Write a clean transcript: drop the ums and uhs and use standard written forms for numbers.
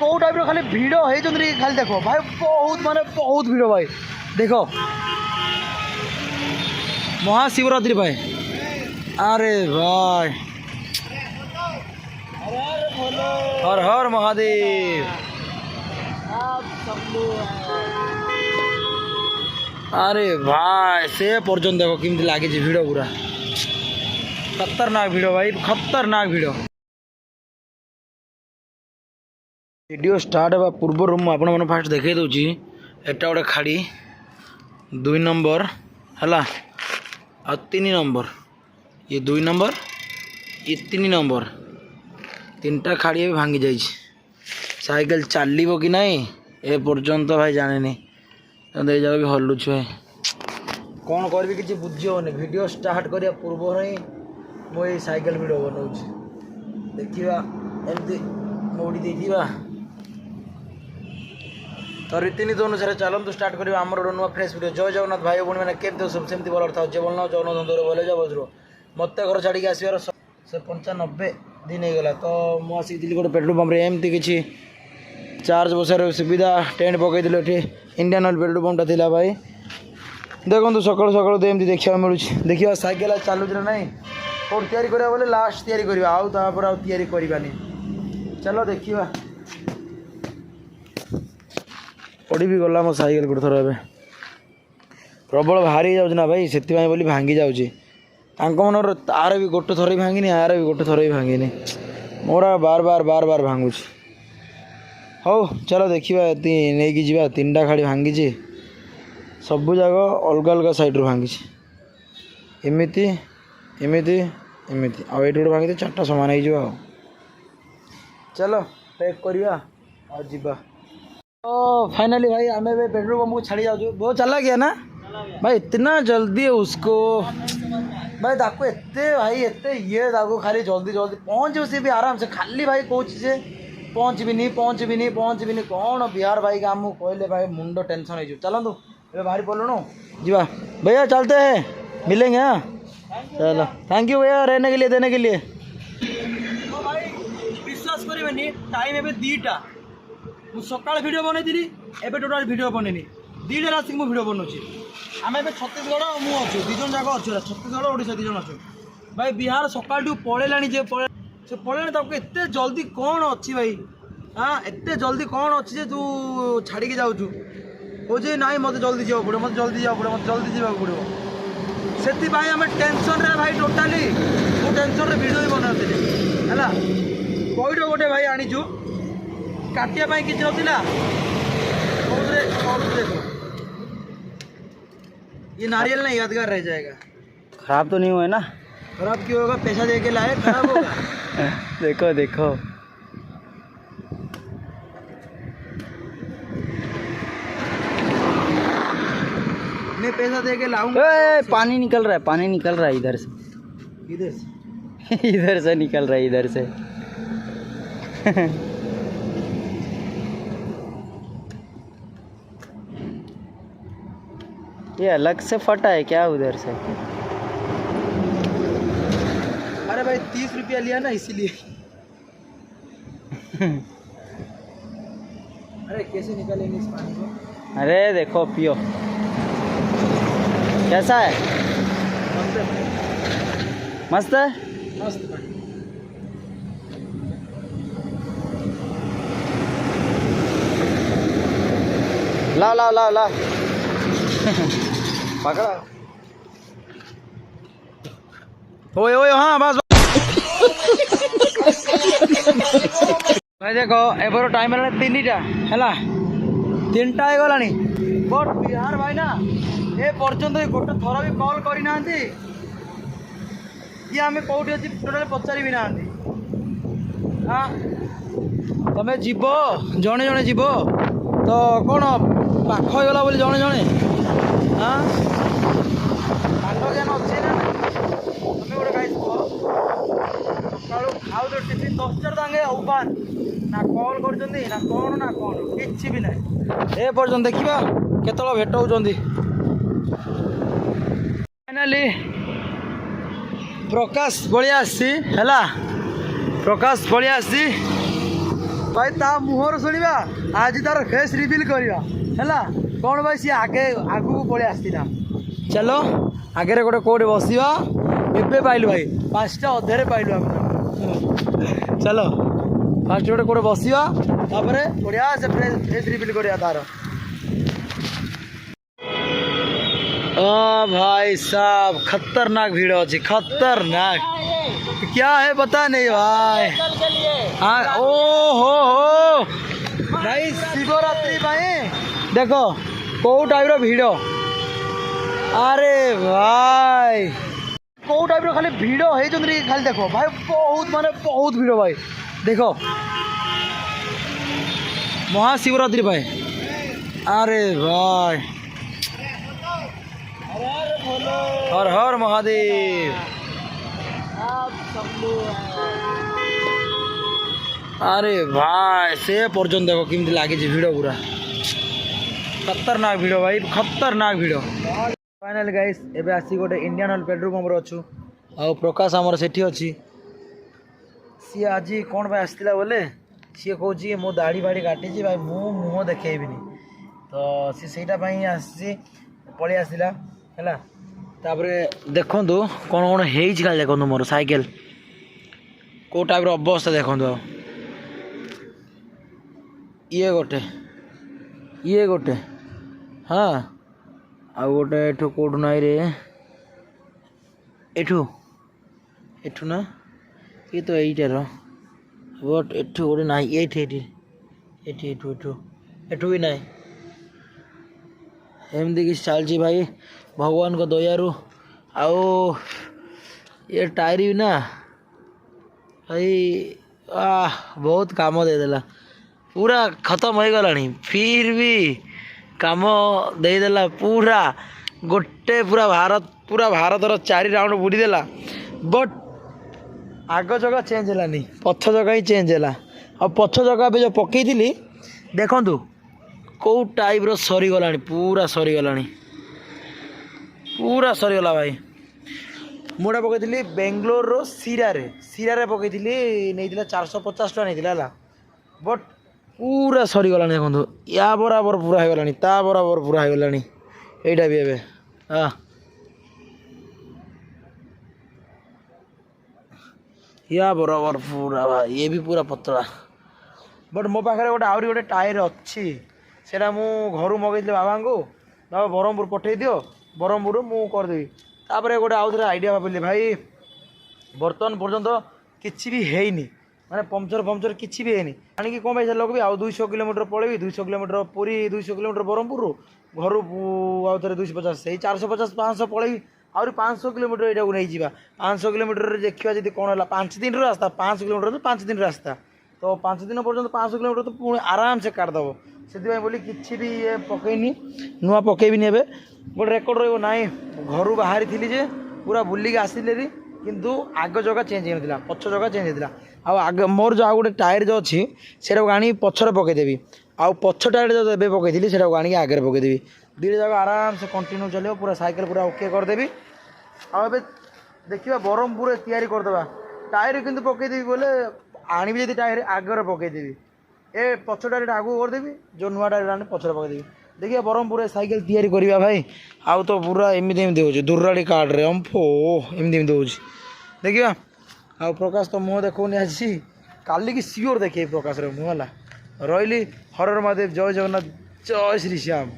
कौ टाइप खाली भिड़ होती खाली देख भाई बहुत माने बहुत भिड़ भाई देख महाशिवरात्रि भाई अरे भाई हर हर महादेव अरे भाई से पर्यटन देखो किमती लगे भिड़ पूरा खतरनाक भिड़ भाई खतरनाक भिड़ वीडियो स्टार्ट होगा पूर्व मुझे फास्ट देखे दूची एटा गोटे खाड़ी 2 नंबर है आ 3 नंबर ये 2 नंबर ये 3 नंबर 3टा खाड़ी भी भांगी जाइए साइकेल चलो कि नहीं ए पर्यंत भाई जाने नहीं दे जाओ भी हलुच भाई कौन करी कि बुझे वीडियो स्टार्ट करने पूर्व ही मुझे साइकेल वीडियो बनाऊँ देखा एमती मोड़ी देखा तो रीतिनीति अनुसार चलतु स्टार्ट करें आम गोटे नुआ फ्रेश वीडियो जय जगन्नाथ भाई भूणी मैंने केमती सब सेमती भल था जे बोलना जगन्नाथ दौर बोले जा बजरो मत घर छाड़ी आसबार से 95 दिन हो गला तो मुझे गोटे पेट्रोल पंप एमती किसी चार्ज बसार सुविधा टेंट पकईदे इंडियन ऑयल पेट्रोल पंपटा था भाई देखो सकाल सकाल एमती देखा मिलूँ देखिए साइकेल चलुच ना कौट या बोले लास्ट या आउरी चलो देखा पड़ी भी गला मो साइकेल गोटे थर ए प्रबल बाहरी जाऊँ भाई से बोली भांगी जाऊँगी मन तार भी गोटे थर भांगी यार भी गोटे थर भांगी मोर बार बार बार बार भांगुच हो चलो देखा नहीं जा 3टा खाड़ी भांगी सबू जाक अलग अलग सैड्रु भांगी एमती एमती एमती आठ गोटे भांगी 4टा सामान हो चलो पैक करवा और जीवा तो फाइनली भाई हमें पेट्रोल पंप को छाड़ी जाऊँ बहुत चला गया ना भाई इतना जल्दी उसको भाई ताको एते भाई एते ये ताको खाली जल्दी जल्दी पहुँच सी भी आराम से खाली भाई कौन से पहुँचबी कौन बिहार भाई का आमको कहले भाई मुंड टेंशन हो चलतु ए बाहरी पड़लुणु जीवा भैया चलते हैं मिलेंगे हाँ चलो थैंक यू भैया रहने के लिए देने के लिए तो भाई विश्वास करेंगे टाइम एवं 2टा मुझे सकाल वीडियो बनई एवं टोटाल वीडियो बनईनी 2टा रात मुझे वीडियो बनाऊँ आम ए छत्तीसगढ़ मुझे 2 जन जाक अच्छे छत्तीसगढ़ ओडिशा 2 जन अच्छे भाई बिहार सकाल पलैलानी से पलैलानी तक एत जल्दी कौन अच्छी भाई हाँ एत जल्दी कौन अच्छी तू छाड़ी जाऊँ कहे ना मत जल्दी जाओ पड़ो मत जल्दी जाओ पड़ो मत जल्दी जावाक पड़ो से आम टेंशन रे भाई टोटाली मु टेंशन वीडियो भी बनाती है पैठ गोटे भाई आनीचु काटिया किसी नथिला देखो ये नारियल नहीं यादगार रह जाएगा खराब तो नहीं हुआ है ना खराब क्यों होगा पैसा दे के लाए खराब होगा देखो देखो मैं पैसा दे के लाऊंगा पानी निकल रहा है इधर से इधर से निकल रहा है इधर से ये अलग से फटा है क्या उधर से अरे भाई 30 रुपया लिया ना इसीलिए अरे कैसे निकालेंगे इस पानी को अरे देखो पियो कैसा है मस्त है मस्त भाई ला ला ला ला पकड़ा ओए ओए हाँ बस भाई देखो एबर टाइम है 3टा है 3टा हो गला बट बिहार भाई ना ए पर्यंत गोटे थर भी कॉल करना ये आम कौटी अच्छी टोटाल पचारि भी ना हाँ तमें जीव जड़े जड़े जीव तो कौन पाख होगा बोली जड़े जड़े हाँ ज्ञान अच्छे ना तुम्हें गोटे खाई सका खाऊ तो टिफिन 10 तांगे उबान ना कॉल कर ना कौन किसी भी ना ए पर्यटन देखा केतल भेट होती फाइनाली प्रकाश बलिया आसी है प्रकाश बलिया आसी भाई ता मुहर शुणा आज तार फेस रिविल करवा है कौन भाई सी आगे आगू पलि आसला चलो आगे गोटे कौटे बसवा एबे पाइलु भाई 5टा अधे पाइलु आम चलो फास्ट गोटे कौटे बसवा तापर बढ़िया से फेस रिविल करवा तार ओ भाई साहब खतरनाक भीड़ अच्छी खतरनाक क्या है पता नहीं भाई हाँ ओ हो भाई शिवरात्रि भाई देखो कौ टाइप भिड़ अरे भाई कौ टाइप खाली भिड़ है खाली देखो भाई बहुत माने बहुत भिड़ भाई देखो महाशिवरात्रि भाई अरे भाई हर हर महादेव अरे भाई से पर्यटन देखो किमती लगे भिड़ पूरा खतरनाक भिड़ भाई खतरनाक भिड़ फाइनल गाइस एबे आसी गोटे इंडियन ऑयल पेट्रोल पंप अच्छु आ प्रकाश आमर सेठी अच्छी सी आज कौन भाई आसला बोले सी कौन मो दाढ़ी बाड़ी काटी भाई मु मुह देखेबिनी तो सी सेटा आसी पलि आसला है तापरे देखु कौन कौन हो देखो मोर साइकेल कौ टाइप अवस्था देखो ये गोटे हाँ आ गोटे एठू कौटू नाई रे एठू एठू ना ये तो यहीटार बट एठू गोटे ना ये एठू भी ना एमती कि चलती भाई भगवान को दयारु आओ ये टायर भी ना भाई बहुत काम देदेला पूरा खत्म हो गला फिर भी काम देदेला पूरा गोटे पूरा भारतर 4 राउंड बुड़ीदेला बट आग जगह चेंज है पछ जगह ही चेंज है और पछ जगह जो पकई देखु कौ टाइप सरीगला पूरा सरीगला भाई मुझे पकई बेंगलोर सीरा पकई नहीं 450 टका नहीं है बट पूरा सरीगला देखो या बराबर पूरा हो गला ता बराबर पूरा हो गला यहीटा भी एवं हाँ या बराबर पूरा भाई ये भी पूरा पतला बट मो पाखे गोटे आहरी गोटे टायर अच्छी से मु घर मगई बाबा को बाबा ब्रह्मपुर पठे दियो ब्रह्मपुर मुझेदेवी तापर गोटे आउ थे आइडिया भाविली भाई बर्तमान पर्यंत किसी भी हैनी माने पंचर किसी भी हैनी आनिकी कौन भाई लगेबी आउ 200 किलोमीटर पलैबी 200 किलोमीटर पुरी 200 किलोमीटर ब्रह्मपुर घर आउ थे 250 से 450 500 पलैबी आहरी 500 किलोमीटर यहाँ को नहीं जावा 500 किलोमीटर देखा जी कौन है 5 दिन रास्ता 5 किलोमीटर तो 5 दिन रास्ता तो 5 दिन पर्यटन 500 किलोमीटर तो पुणी आराम से काटिदेव से बोली किसी भी ये पकईनी नुआ पकईबिनी एवं गोटे रेकर्ड रही घर बाहरी थी जे पूरा बुलिक आसिले किंतु आग जगह चेंज होता पछ जगह चेंज होता आग मोर जो गोटे टायर जो अच्छी से आनी पछरे पकईदेवी आउ पछ टायर जो एवं पकई से आगे आगे पकईदेवी 2 जगह आराम से कंटिन्यू चलो पूरा साइकेल पूरा ओके करदेवी आउ देखा ब्रह्मपुर तैयारी करदे टायर किंतु पकईदेवी बोले आनी भी टायर आगे पकईदेवी ए पछ टायर आगू करदेवी जो नुआ टायर आने पछरे पकईदेवी देखिए ब्रह्मपुर साइकेल तैयारी करवा भाई आउ तो पूरा एमती एमती हो दुर्राड़ी कार्ड्रे अम्फो एमती एमती हो देखा आउ प्रकाश तो मुँह देखनी आज काली की सियोर देखे प्रकाश मुँह है रही हर महादेव जय जगन्नाथ जय श्री श्याम।